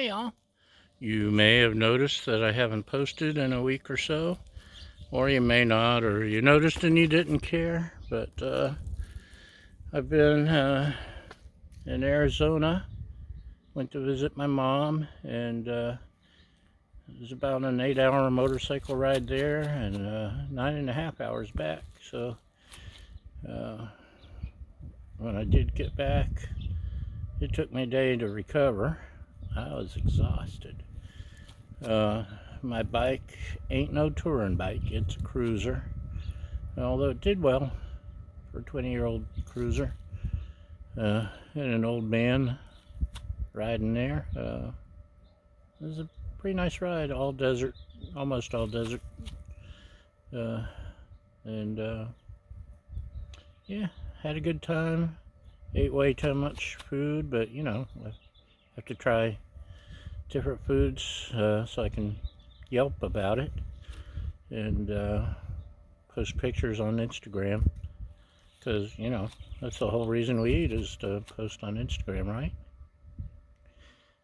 Hey y'all. You may have noticed that I haven't posted in a week or so, or you may not, or you noticed and you didn't care, but I've been in Arizona, went to visit my mom, and it was about an 8-hour motorcycle ride there and 9.5 hours back. So when I did get back, it took me a day to recover. I was exhausted. My bike ain't no touring bike, it's a cruiser. Although it did well for a 20-year-old cruiser. And an old man riding there. It was a pretty nice ride, all desert, almost all desert. Yeah, had a good time. Ate way too much food, but you know, I have to try different foods so I can Yelp about it and post pictures on Instagram, because you know that's the whole reason we eat, is to post on Instagram, right?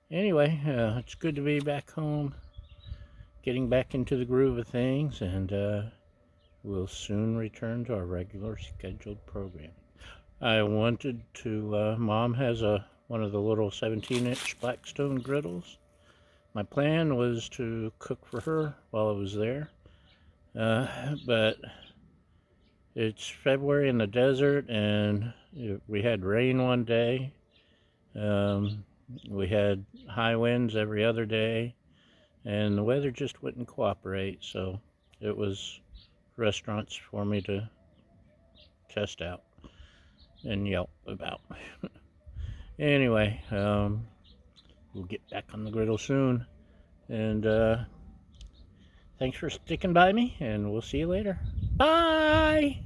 Anyway, it's good to be back home, getting back into the groove of things, and we'll soon return to our regular scheduled programming. I wanted to, Mom has one of the little 17-inch Blackstone griddles. My plan was to cook for her while I was there, but it's February in the desert, and we had rain one day. We had high winds every other day, and the weather just wouldn't cooperate, so it was restaurants for me to test out and Yelp about. Anyway, we'll get back on the griddle soon, and thanks for sticking by me, and we'll see you later. Bye!